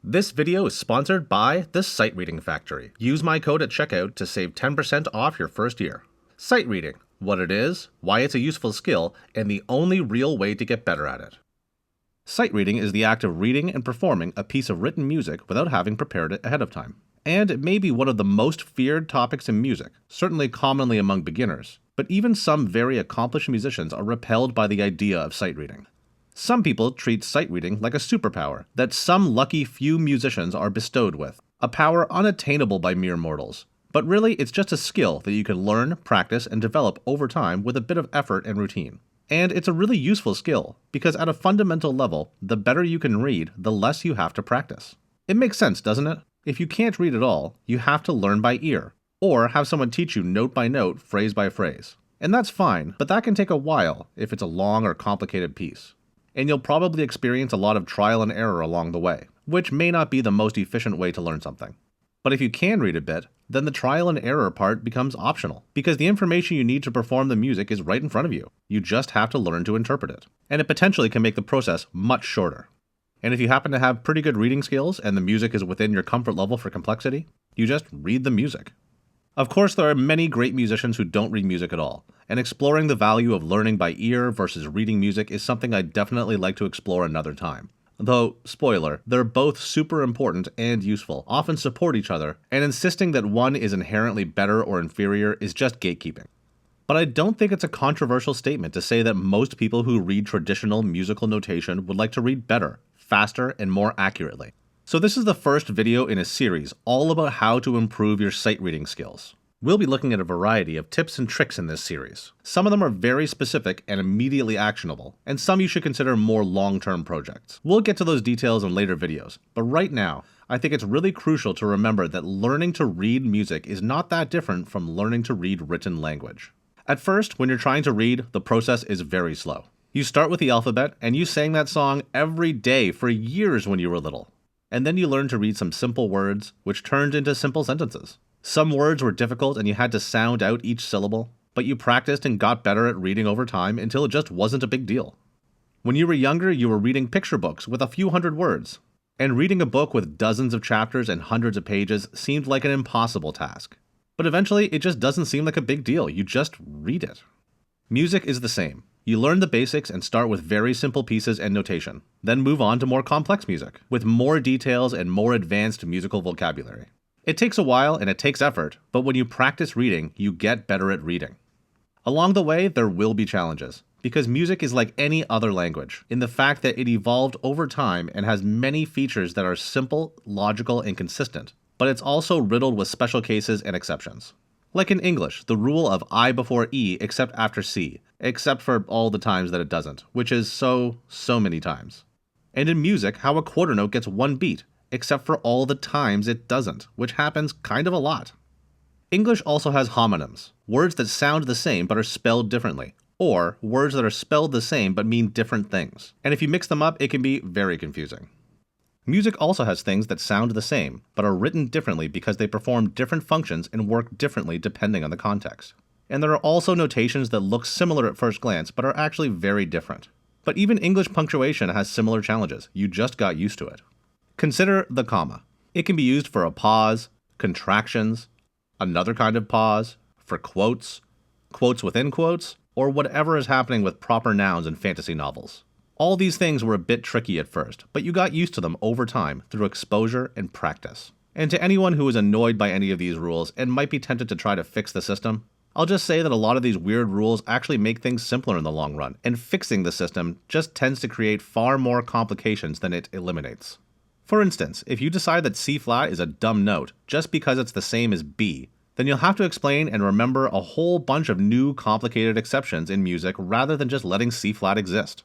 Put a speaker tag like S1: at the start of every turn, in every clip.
S1: This video is sponsored by the Sight Reading Factory. Use my code at checkout to save 10% off your first year. Sight reading, what it is, why it's a useful skill, and the only real way to get better at it. Sight reading is the act of reading and performing a piece of written music without having prepared it ahead of time. And it may be one of the most feared topics in music, certainly commonly among beginners, but even some very accomplished musicians are repelled by the idea of sight reading. Some people treat sight reading like a superpower that some lucky few musicians are bestowed with, a power unattainable by mere mortals. But really, it's just a skill that you can learn, practice, and develop over time with a bit of effort and routine. And it's a really useful skill, because at a fundamental level, the better you can read, the less you have to practice. It makes sense, doesn't it? If you can't read at all, you have to learn by ear, or have someone teach you note by note, phrase by phrase. And that's fine, but that can take a while if it's a long or complicated piece. And you'll probably experience a lot of trial and error along the way, which may not be the most efficient way to learn something. But if you can read a bit, then the trial and error part becomes optional, because the information you need to perform the music is right in front of you. You just have to learn to interpret it. And it potentially can make the process much shorter. And if you happen to have pretty good reading skills and the music is within your comfort level for complexity, you just read the music. Of course, there are many great musicians who don't read music at all, and exploring the value of learning by ear versus reading music is something I'd definitely like to explore another time. Though, spoiler, they're both super important and useful, often support each other, and insisting that one is inherently better or inferior is just gatekeeping. But I don't think it's a controversial statement to say that most people who read traditional musical notation would like to read better, faster, and more accurately. So this is the first video in a series all about how to improve your sight reading skills. We'll be looking at a variety of tips and tricks in this series. Some of them are very specific and immediately actionable, and some you should consider more long-term projects. We'll get to those details in later videos, but right now, I think it's really crucial to remember that learning to read music is not that different from learning to read written language. At first, when you're trying to read, the process is very slow. You start with the alphabet, and you sang that song every day for years when you were little. And then you learn to read some simple words, which turned into simple sentences. Some words were difficult and you had to sound out each syllable, but you practiced and got better at reading over time until it just wasn't a big deal. When you were younger, you were reading picture books with a few hundred words, and reading a book with dozens of chapters and hundreds of pages seemed like an impossible task. But eventually, it just doesn't seem like a big deal, you just read it. Music is the same. You learn the basics and start with very simple pieces and notation, then move on to more complex music, with more details and more advanced musical vocabulary. It takes a while and it takes effort, but when you practice reading, you get better at reading. Along the way, there will be challenges, because music is like any other language, in the fact that it evolved over time and has many features that are simple, logical, and consistent, but it's also riddled with special cases and exceptions. Like in English, the rule of I before E except after C, except for all the times that it doesn't, which is so many times. And in music, how a quarter note gets one beat, except for all the times it doesn't, which happens kind of a lot. English also has homonyms, words that sound the same but are spelled differently, or words that are spelled the same but mean different things. And if you mix them up, it can be very confusing. Music also has things that sound the same, but are written differently because they perform different functions and work differently depending on the context. And there are also notations that look similar at first glance, but are actually very different. But even English punctuation has similar challenges, you just got used to it. Consider the comma. It can be used for a pause, contractions, another kind of pause, for quotes, quotes within quotes, or whatever is happening with proper nouns in fantasy novels. All these things were a bit tricky at first, but you got used to them over time through exposure and practice. And to anyone who is annoyed by any of these rules and might be tempted to try to fix the system, I'll just say that a lot of these weird rules actually make things simpler in the long run, and fixing the system just tends to create far more complications than it eliminates. For instance, if you decide that C flat is a dumb note just because it's the same as B, then you'll have to explain and remember a whole bunch of new complicated exceptions in music rather than just letting C flat exist.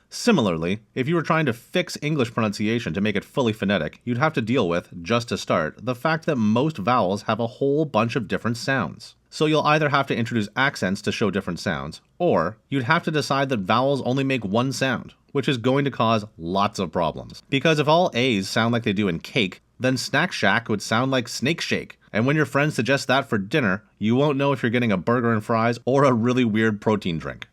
S1: Similarly, if you were trying to fix English pronunciation to make it fully phonetic, you'd have to deal with, just to start, the fact that most vowels have a whole bunch of different sounds. So you'll either have to introduce accents to show different sounds, or you'd have to decide that vowels only make one sound, which is going to cause lots of problems. Because if all A's sound like they do in cake, then Snack Shack would sound like Snake Shake. And when your friends suggest that for dinner, you won't know if you're getting a burger and fries or a really weird protein drink.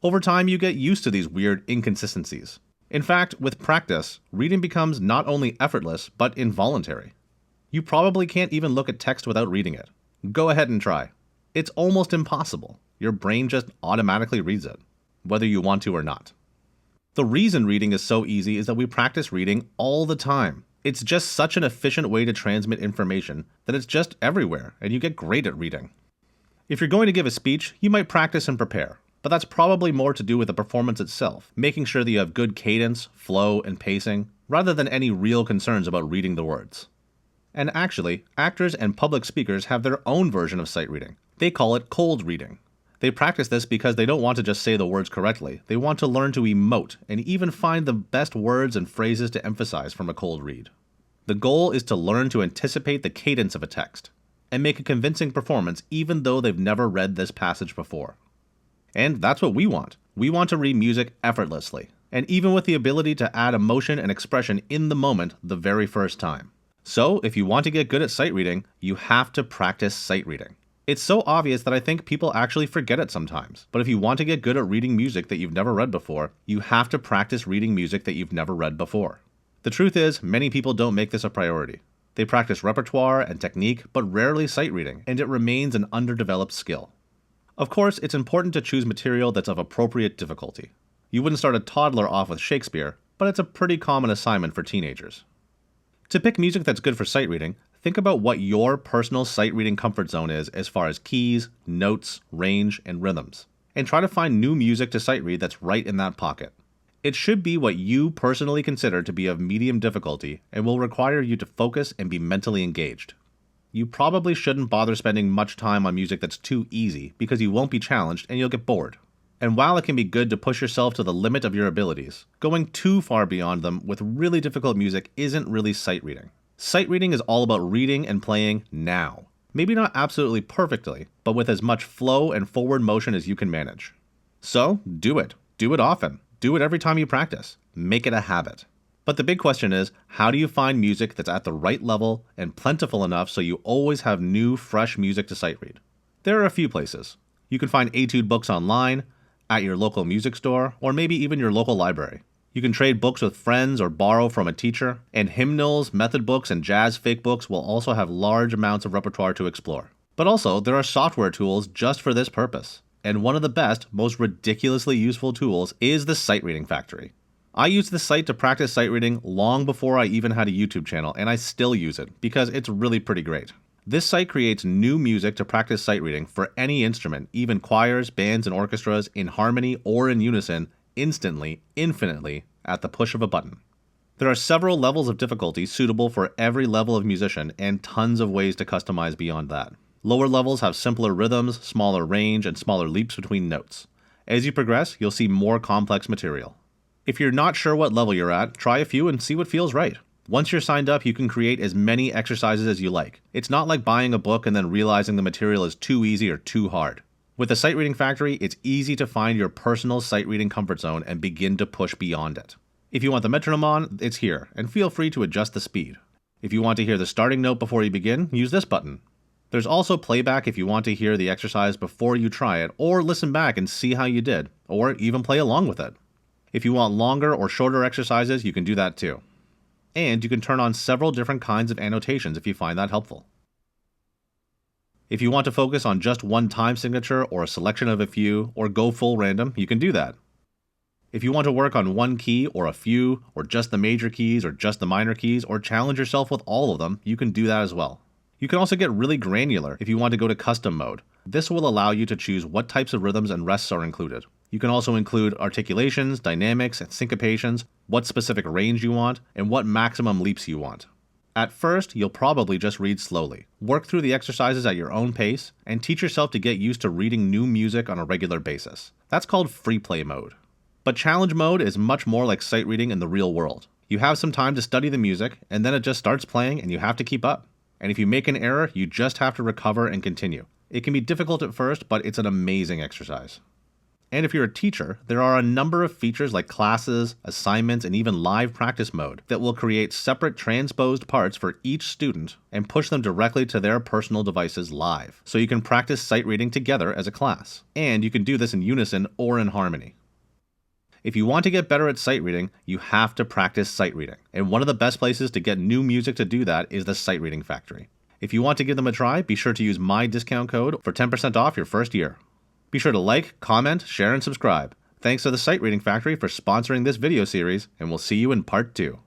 S1: Over time, you get used to these weird inconsistencies. In fact, with practice, reading becomes not only effortless, but involuntary. You probably can't even look at text without reading it. Go ahead and try. It's almost impossible. Your brain just automatically reads it, whether you want to or not. The reason reading is so easy is that we practice reading all the time. It's just such an efficient way to transmit information that it's just everywhere, and you get great at reading. If you're going to give a speech, you might practice and prepare, but that's probably more to do with the performance itself, making sure that you have good cadence, flow, and pacing, rather than any real concerns about reading the words. And actually, actors and public speakers have their own version of sight reading. They call it cold reading. They practice this because they don't want to just say the words correctly. They want to learn to emote and even find the best words and phrases to emphasize from a cold read. The goal is to learn to anticipate the cadence of a text and make a convincing performance even though they've never read this passage before. And that's what we want. We want to read music effortlessly, and even with the ability to add emotion and expression in the moment the very first time. So, if you want to get good at sight reading, you have to practice sight reading. It's so obvious that I think people actually forget it sometimes. But if you want to get good at reading music that you've never read before, you have to practice reading music that you've never read before. The truth is, many people don't make this a priority. They practice repertoire and technique, but rarely sight reading, and it remains an underdeveloped skill. Of course, it's important to choose material that's of appropriate difficulty. You wouldn't start a toddler off with Shakespeare, but it's a pretty common assignment for teenagers. To pick music that's good for sight reading, think about what your personal sight reading comfort zone is as far as keys, notes, range, and rhythms, and try to find new music to sight read that's right in that pocket. It should be what you personally consider to be of medium difficulty and will require you to focus and be mentally engaged. You probably shouldn't bother spending much time on music that's too easy because you won't be challenged and you'll get bored. And while it can be good to push yourself to the limit of your abilities, going too far beyond them with really difficult music isn't really sight reading. Sight reading is all about reading and playing now. Maybe not absolutely perfectly, but with as much flow and forward motion as you can manage. So, do it. Do it often. Do it every time you practice. Make it a habit. But the big question is, how do you find music that's at the right level and plentiful enough so you always have new, fresh music to sight read? There are a few places. You can find etude books online, at your local music store, or maybe even your local library. You can trade books with friends or borrow from a teacher, and hymnals, method books, and jazz fake books will also have large amounts of repertoire to explore. But also, there are software tools just for this purpose. And one of the best, most ridiculously useful tools is the Sight Reading Factory. I used this site to practice sight reading long before I even had a YouTube channel, and I still use it because it's really pretty great. This site creates new music to practice sight reading for any instrument, even choirs, bands, and orchestras, in harmony or in unison, instantly, infinitely, at the push of a button. There are several levels of difficulty suitable for every level of musician and tons of ways to customize beyond that. Lower levels have simpler rhythms, smaller range, and smaller leaps between notes. As you progress, you'll see more complex material. If you're not sure what level you're at, try a few and see what feels right. Once you're signed up, you can create as many exercises as you like. It's not like buying a book and then realizing the material is too easy or too hard. With the Sight Reading Factory, it's easy to find your personal sight reading comfort zone and begin to push beyond it. If you want the metronome on, it's here, and feel free to adjust the speed. If you want to hear the starting note before you begin, use this button. There's also playback if you want to hear the exercise before you try it, or listen back and see how you did, or even play along with it. If you want longer or shorter exercises, you can do that too. And you can turn on several different kinds of annotations if you find that helpful. If you want to focus on just one time signature or a selection of a few, or go full random, you can do that. If you want to work on one key or a few, or just the major keys or just the minor keys, or challenge yourself with all of them, you can do that as well. You can also get really granular if you want to go to custom mode. This will allow you to choose what types of rhythms and rests are included. You can also include articulations, dynamics, and syncopations, what specific range you want, and what maximum leaps you want. At first, you'll probably just read slowly. Work through the exercises at your own pace, and teach yourself to get used to reading new music on a regular basis. That's called free play mode. But challenge mode is much more like sight reading in the real world. You have some time to study the music, and then it just starts playing and you have to keep up. And if you make an error, you just have to recover and continue. It can be difficult at first, but it's an amazing exercise. And if you're a teacher, there are a number of features like classes, assignments, and even live practice mode that will create separate transposed parts for each student and push them directly to their personal devices live, so you can practice sight reading together as a class. And you can do this in unison or in harmony. If you want to get better at sight reading, you have to practice sight reading. And one of the best places to get new music to do that is the Sight Reading Factory. If you want to give them a try, be sure to use my discount code for 10% off your first year. Be sure to like, comment, share, and subscribe. Thanks to the Sight Reading Factory for sponsoring this video series, and we'll see you in part 2.